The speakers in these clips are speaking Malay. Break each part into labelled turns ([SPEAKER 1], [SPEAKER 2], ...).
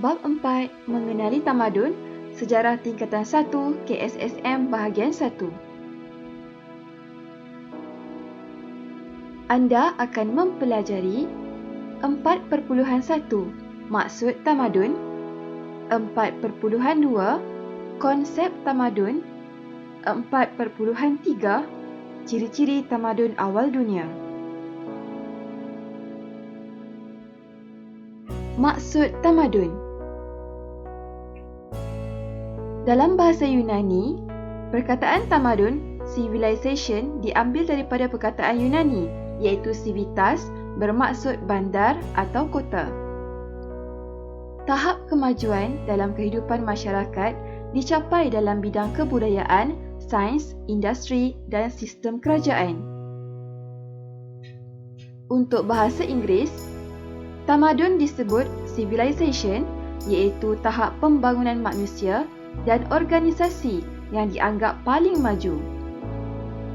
[SPEAKER 1] Bab 4 Mengenali Tamadun Sejarah Tingkatan 1 KSSM Bahagian 1. Anda akan mempelajari 4.1 Maksud Tamadun, 4.2 Konsep Tamadun, 4.3 Ciri-ciri Tamadun Awal Dunia. Maksud Tamadun. Dalam bahasa Yunani, perkataan tamadun, civilization, diambil daripada perkataan Yunani, iaitu civitas, bermaksud bandar atau kota. Tahap kemajuan dalam kehidupan masyarakat dicapai dalam bidang kebudayaan, sains, industri dan sistem kerajaan. Untuk bahasa Inggeris, tamadun disebut civilization, iaitu tahap pembangunan manusia dan organisasi yang dianggap paling maju.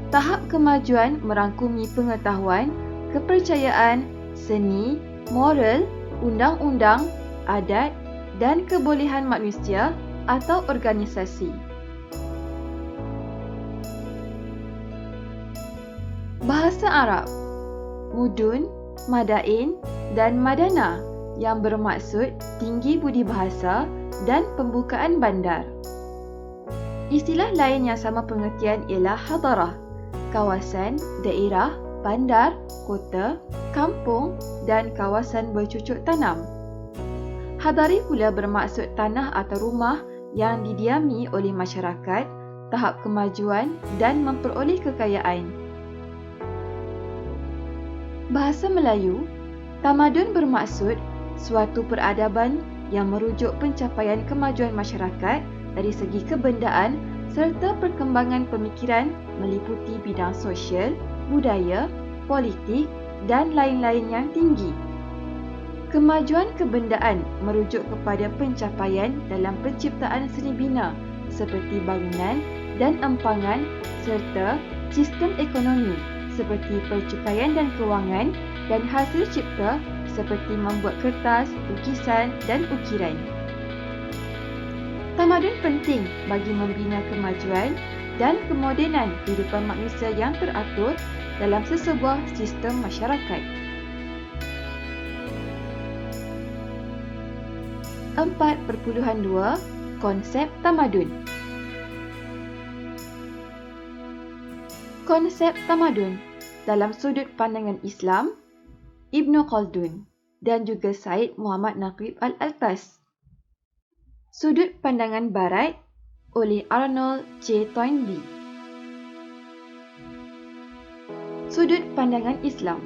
[SPEAKER 1] Tahap kemajuan merangkumi pengetahuan, kepercayaan, seni, moral, undang-undang, adat dan kebolehan manusia atau organisasi. Bahasa Arab. Mudun, Madain dan Madana yang bermaksud tinggi budi bahasa dan pembukaan bandar. Istilah lain yang sama pengertian ialah hadarah, kawasan, daerah, bandar, kota, kampung dan kawasan bercucuk tanam. Hadari pula bermaksud tanah atau rumah yang didiami oleh masyarakat, tahap kemajuan dan memperoleh kekayaan. Bahasa Melayu, tamadun bermaksud suatu peradaban yang merujuk pencapaian kemajuan masyarakat dari segi kebendaan serta perkembangan pemikiran meliputi bidang sosial, budaya, politik dan lain-lain yang tinggi. Kemajuan kebendaan merujuk kepada pencapaian dalam penciptaan seni bina seperti bangunan dan empangan serta sistem ekonomi seperti percukaian dan kewangan dan hasil cipta seperti membuat kertas, lukisan dan ukiran. Tamadun penting bagi membina kemajuan dan kemodenan kehidupan manusia yang teratur dalam sesebuah sistem masyarakat. 4.2 Konsep Tamadun. Konsep tamadun dalam sudut pandangan Islam, Ibn Khaldun dan juga Syed Muhammad Naqib Al-Altas. Sudut pandangan Barat oleh Arnold J. Toynbee. Sudut pandangan Islam.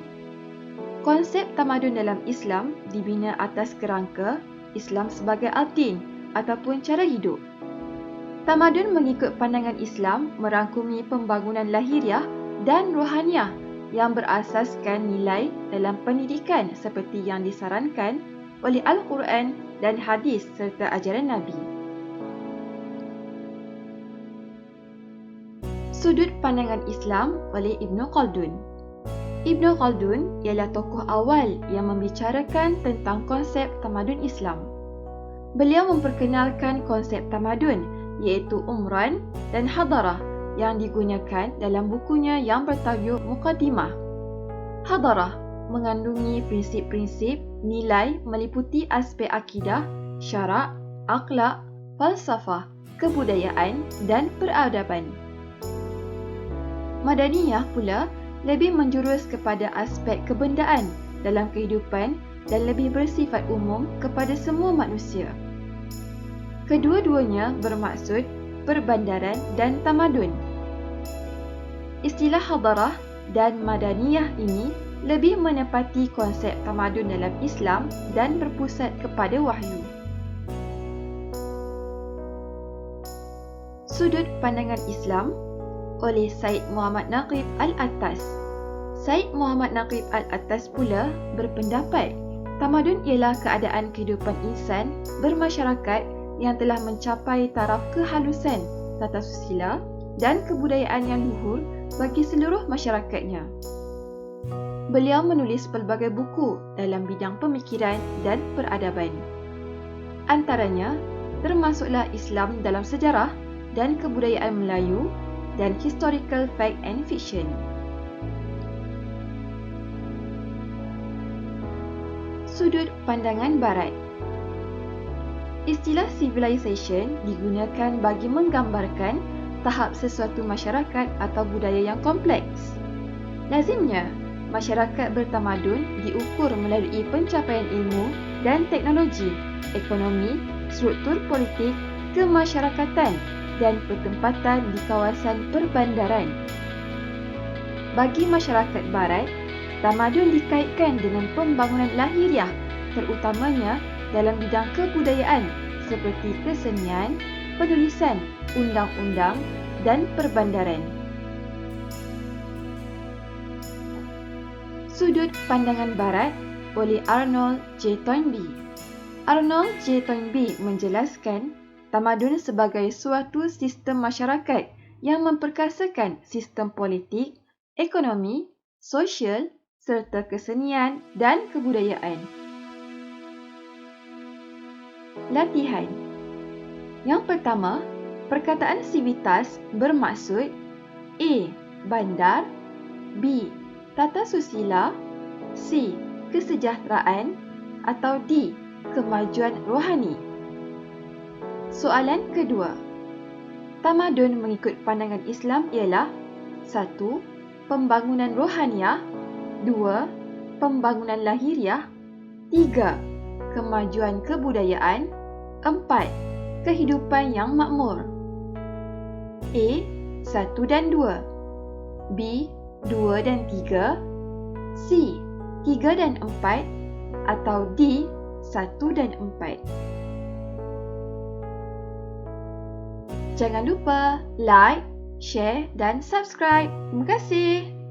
[SPEAKER 1] Konsep tamadun dalam Islam dibina atas kerangka Islam sebagai adin ataupun cara hidup. Tamadun mengikut pandangan Islam merangkumi pembangunan lahiriah dan rohaniah yang berasaskan nilai dalam pendidikan seperti yang disarankan oleh Al-Quran dan hadis serta ajaran Nabi. Sudut pandangan Islam oleh Ibn Khaldun. Ibn Khaldun ialah tokoh awal yang membicarakan tentang konsep tamadun Islam. Beliau memperkenalkan konsep tamadun iaitu umran dan hadarah yang digunakan dalam bukunya yang bertajuk Muqaddimah. Hadarah mengandungi prinsip-prinsip nilai meliputi aspek akidah, syarak, akhlak, falsafah, kebudayaan dan peradaban. Madaniyah pula lebih menjurus kepada aspek kebendaan dalam kehidupan dan lebih bersifat umum kepada semua manusia. Kedua-duanya bermaksud perbandaran dan tamadun. Istilah hadarah dan madaniyah ini lebih menepati konsep tamadun dalam Islam dan berpusat kepada wahyu. Sudut pandangan Islam oleh Syed Muhammad Naqib Al-Altas. Syed Muhammad Naqib Al-Altas pula berpendapat tamadun ialah keadaan kehidupan insan bermasyarakat yang telah mencapai taraf kehalusan tata susila dan kebudayaan yang luhur bagi seluruh masyarakatnya. Beliau menulis pelbagai buku dalam bidang pemikiran dan peradaban. Antaranya, termasuklah Islam dalam sejarah dan kebudayaan Melayu dan historical fact and fiction. Sudut pandangan Barat. Istilah civilization digunakan bagi menggambarkan tahap sesuatu masyarakat atau budaya yang kompleks. Lazimnya, masyarakat bertamadun diukur melalui pencapaian ilmu dan teknologi, ekonomi, struktur politik, kemasyarakatan dan pertempatan di kawasan perbandaran. Bagi masyarakat Barat, tamadun dikaitkan dengan pembangunan lahiriah, terutamanya dalam bidang kebudayaan seperti kesenian, penulisan, undang-undang dan perbandaran. Sudut pandangan Barat oleh Arnold J. Toynbee. Arnold J. Toynbee menjelaskan tamadun sebagai suatu sistem masyarakat yang memperkasakan sistem politik, ekonomi, sosial serta kesenian dan kebudayaan. Latihan. Yang pertama, perkataan sivitas bermaksud A. Bandar, B. Tata susila, C. Kesejahteraan atau D. Kemajuan rohani. Soalan kedua. Tamadun mengikut pandangan Islam ialah 1. Pembangunan rohaniah, 2. Pembangunan lahiriah, 3. Kemajuan kebudayaan, 4. Kehidupan yang makmur. A. 1 dan 2, B. 2 dan 3, C. 3 dan 4 atau D. 1 dan 4. Jangan lupa like, share dan subscribe. Terima kasih.